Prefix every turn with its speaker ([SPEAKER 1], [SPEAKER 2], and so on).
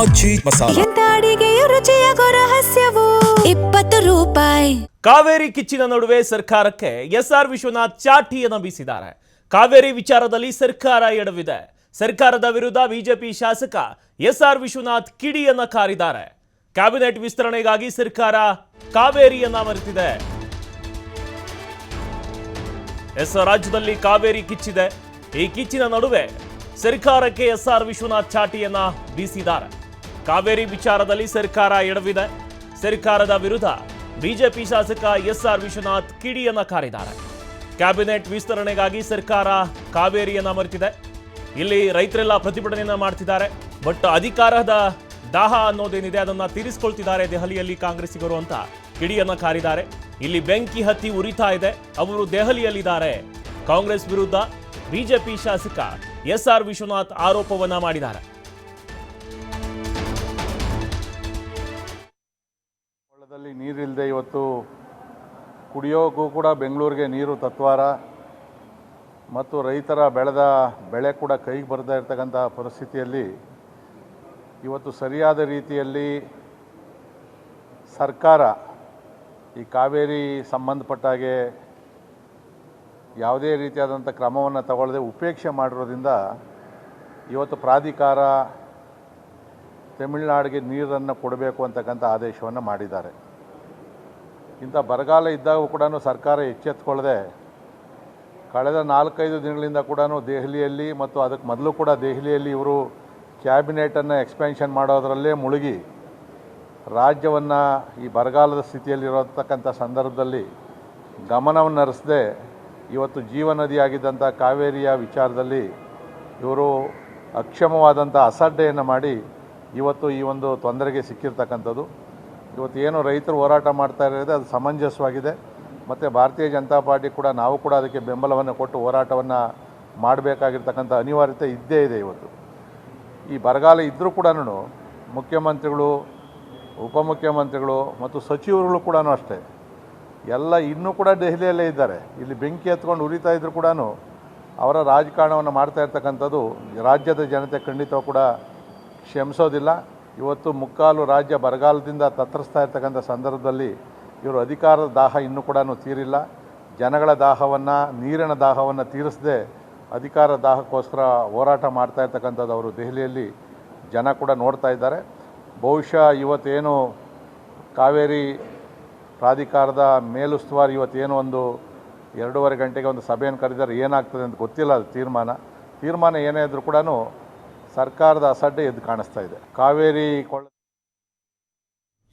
[SPEAKER 1] ಮಜ್ಜಿ ಮಸಾಲ
[SPEAKER 2] ಎಂತ ಅಡಿಗೆಯ ರುಚಿಯಾಗೋ ರಹಸ್ಯವು 20 ರೂಪಾಯಿ.
[SPEAKER 3] ಕಾವೇರಿ ಕಿಚ್ಚಿನ ನಡುವೆ ಸರ್ಕಾರಕ್ಕೆ ಎಸ್ಆರ್ ವಿಶ್ವನಾಥ್ ಚಾಟಿಯನ್ನು ಬೀಸಿದ್ದಾರೆ. ಕಾವೇರಿ ವಿಚಾರದಲ್ಲಿ ಸರ್ಕಾರ ಎಡವಿದೆ. ಸರ್ಕಾರದ ವಿರುದ್ಧ ಬಿಜೆಪಿ ಶಾಸಕ ಎಸ್ಆರ್ ವಿಶ್ವನಾಥ್ ಕಿಡಿಯನ್ನ ಕಾರಿದ್ದಾರೆ. ಕ್ಯಾಬಿನೆಟ್ ವಿಸ್ತರಣೆಗಾಗಿ ಸರ್ಕಾರ ಕಾವೇರಿಯನ್ನ ಮರೆತಿದೆ. ರಾಜ್ಯದಲ್ಲಿ ಕಾವೇರಿ ಕಿಚ್ಚಿದೆ. ಈ ಕಿಚ್ಚಿನ ನಡುವೆ ಸರ್ಕಾರಕ್ಕೆ ಎಸ್ಆರ್ ವಿಶ್ವನಾಥ್ ಚಾಟಿಯನ್ನ ಬೀಸಿದ್ದಾರೆ. ಕಾವೇರಿ ವಿಚಾರದಲ್ಲಿ ಸರ್ಕಾರ ಎಡವಿದೆ. ಸರ್ಕಾರದ ವಿರುದ್ಧ ಬಿಜೆಪಿ ಶಾಸಕ ಎಸ್ಆರ್ ವಿಶ್ವನಾಥ್ ಕಿಡಿಯನ್ನ ಕಾರಿದ್ದಾರೆ. ಕ್ಯಾಬಿನೆಟ್ ವಿಸ್ತರಣೆಗಾಗಿ ಸರ್ಕಾರ ಕಾವೇರಿಯನ್ನ ಮರೆತಿದೆ. ಇಲ್ಲಿ ರೈತರೆಲ್ಲ ಪ್ರತಿಭಟನೆಯನ್ನ ಮಾಡ್ತಿದ್ದಾರೆ. ಬಟ್ ಅಧಿಕಾರದ ದಾಹ ಅನ್ನೋದೇನಿದೆ ಅದನ್ನ ತೀರಿಸಿಕೊಳ್ತಿದ್ದಾರೆ ದೆಹಲಿಯಲ್ಲಿ ಕಾಂಗ್ರೆಸ್ಸಿಗರು ಅಂತ ಕಿಡಿಯನ್ನ ಕಾರಿದ್ದಾರೆ. ಇಲ್ಲಿ ಬೆಂಕಿ ಹತ್ತಿ ಉರಿತಾ ಇದೆ. ಅವರು ದೆಹಲಿಯಲ್ಲಿದ್ದಾರೆ. ಕಾಂಗ್ರೆಸ್ ವಿರುದ್ಧ ಬಿಜೆಪಿ ಶಾಸಕ ಎಸ್ಆರ್ ವಿಶ್ವನಾಥ್ ಆರೋಪವನ್ನ ಮಾಡಿದ್ದಾರೆ.
[SPEAKER 4] ಕೊಳ್ಳದಲ್ಲಿ ನೀರಿಲ್ಲದೆ ಇವತ್ತು ಕುಡಿಯೋಕ್ಕೂ ಕೂಡ ಬೆಂಗಳೂರಿಗೆ ನೀರು ತತ್ವಾರ ಮತ್ತು ರೈತರ ಬೆಳೆದ ಬೆಳೆ ಕೂಡ ಕೈಗೆ ಬರದೇ ಇರತಕ್ಕಂಥ ಪರಿಸ್ಥಿತಿಯಲ್ಲಿ ಇವತ್ತು ಸರಿಯಾದ ರೀತಿಯಲ್ಲಿ ಸರ್ಕಾರ ಈ ಕಾವೇರಿ ಸಂಬಂಧಪಟ್ಟಾಗೆ ಯಾವುದೇ ರೀತಿಯಾದಂಥ ಕ್ರಮವನ್ನು ತಗೊಳ್ಳದೆ ಉಪೇಕ್ಷೆ ಮಾಡಿರೋದ್ರಿಂದ ಇವತ್ತು ಪ್ರಾಧಿಕಾರ ತಮಿಳುನಾಡಿಗೆ ನೀರನ್ನು ಕೊಡಬೇಕು ಅಂತಕ್ಕಂಥ ಆದೇಶವನ್ನು ಮಾಡಿದ್ದಾರೆ. ಇಂಥ ಬರಗಾಲ ಇದ್ದಾಗ ಕೂಡ ಸರ್ಕಾರ ಎಚ್ಚೆತ್ತುಕೊಳ್ಳದೆ ಕಳೆದ 4-5 ದಿನಗಳಿಂದ ಕೂಡ ದೆಹಲಿಯಲ್ಲಿ ಮತ್ತು ಅದಕ್ಕೆ ಮೊದಲು ಕೂಡ ದೆಹಲಿಯಲ್ಲಿ ಇವರು ಕ್ಯಾಬಿನೆಟನ್ನು ಎಕ್ಸ್ಪೆನ್ಷನ್ ಮಾಡೋದರಲ್ಲೇ ಮುಳುಗಿ ರಾಜ್ಯವನ್ನು ಈ ಬರಗಾಲದ ಸ್ಥಿತಿಯಲ್ಲಿರತಕ್ಕಂಥ ಸಂದರ್ಭದಲ್ಲಿ ಗಮನವನ್ನು ಹರಿಸದೆ ಇವತ್ತು ಜೀವನದಿಯಾಗಿದ್ದಂಥ ಕಾವೇರಿಯ ವಿಚಾರದಲ್ಲಿ ಇವರು ಅಕ್ಷಮವಾದಂಥ ಅಸಡ್ಡೆಯನ್ನು ಮಾಡಿ ಇವತ್ತು ಈ ಒಂದು ತೊಂದರೆಗೆ ಸಿಕ್ಕಿರ್ತಕ್ಕಂಥದ್ದು. ಇವತ್ತು ಏನು ರೈತರು ಹೋರಾಟ ಮಾಡ್ತಾ ಇರೋದು ಅದು ಸಮಂಜಸವಾಗಿದೆ. ಮತ್ತು ಭಾರತೀಯ ಜನತಾ ಪಾರ್ಟಿ ಕೂಡ ನಾವು ಕೂಡ ಅದಕ್ಕೆ ಬೆಂಬಲವನ್ನು ಕೊಟ್ಟು ಹೋರಾಟವನ್ನು ಮಾಡಬೇಕಾಗಿರ್ತಕ್ಕಂಥ ಅನಿವಾರ್ಯತೆ ಇದ್ದೇ ಇದೆ. ಇವತ್ತು ಈ ಬರಗಾಲ ಇದ್ದರೂ ಕೂಡ ಮುಖ್ಯಮಂತ್ರಿಗಳು, ಉಪಮುಖ್ಯಮಂತ್ರಿಗಳು ಮತ್ತು ಸಚಿವರುಗಳು ಕೂಡ ಅಷ್ಟೇ ಎಲ್ಲ ಇನ್ನೂ ಕೂಡ ದೆಹಲಿಯಲ್ಲೇ ಇದ್ದಾರೆ. ಇಲ್ಲಿ ಬೆಂಕಿ ಹತ್ಕೊಂಡು ಉರಿತಾ ಇದ್ದರೂ ಕೂಡ ಅವರ ರಾಜಕಾರಣವನ್ನು ಮಾಡ್ತಾ ಇರ್ತಕ್ಕಂಥದ್ದು ರಾಜ್ಯದ ಜನತೆ ಖಂಡಿತ ಕೂಡ ಕ್ಷಮಿಸೋದಿಲ್ಲ. ಇವತ್ತು ಮುಕ್ಕಾಲು ರಾಜ್ಯ ಬರಗಾಲದಿಂದ ತತ್ತರಿಸ್ತಾ ಇರ್ತಕ್ಕಂಥ ಸಂದರ್ಭದಲ್ಲಿ ಇವರು ಅಧಿಕಾರದ ದಾಹ ಇನ್ನೂ ಕೂಡ ತೀರಿಲ್ಲ. ಜನಗಳ ದಾಹವನ್ನು, ನೀರಿನ ದಾಹವನ್ನು ತೀರಿಸದೆ ಅಧಿಕಾರ ದಾಹಕ್ಕೋಸ್ಕರ ಹೋರಾಟ ಮಾಡ್ತಾ ಇರ್ತಕ್ಕಂಥದ್ದು ಅವರು ದೆಹಲಿಯಲ್ಲಿ ಜನ ಕೂಡ ನೋಡ್ತಾ ಇದ್ದಾರೆ. ಬಹುಶಃ ಇವತ್ತೇನು ಕಾವೇರಿ ಪ್ರಾಧಿಕಾರದ ಮೇಲುಸ್ತುವಾರಿ ಇವತ್ತೇನು ಒಂದು 2:30 ಗಂಟೆಗೆ ಒಂದು ಸಭೆಯನ್ನು ಕರೆದಿದ್ದಾರೆ. ಏನಾಗ್ತದೆ ಅಂತ ಗೊತ್ತಿಲ್ಲ. ಅದು ತೀರ್ಮಾನ ಏನೇ ಇದ್ದರೂ ಕೂಡ ಸರ್ಕಾರದ ಅಸಡ್ಡೆ ಎದ್ದು ಕಾಣಿಸ್ತಾ ಇದೆ. ಕಾವೇರಿ